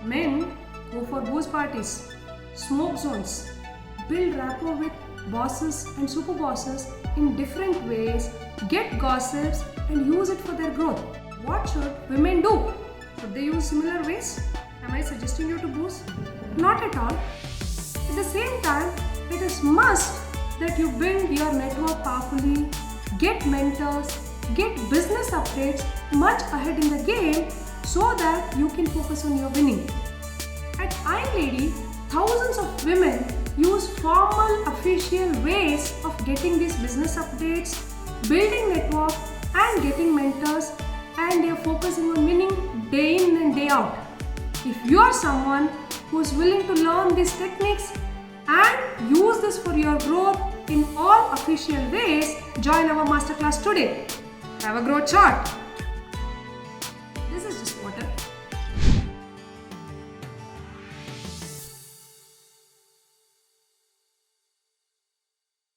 Men go for booze parties, smoke zones, build rapport with bosses and super bosses in different ways, get gossips and use it for their growth. What should women do? Should they use similar ways? Am I suggesting you to booze? Not at all. At the same time, it is must that you build your network powerfully, get mentors, get business updates much ahead in the game so that you can focus on your winning. At Iron Lady, thousands of women use formal official ways of getting these business updates, building network and getting mentors, and they are focusing on winning day in and day out. If you are someone who is willing to learn these techniques and use this for your growth in all official ways, join our masterclass today. Have a growth chart.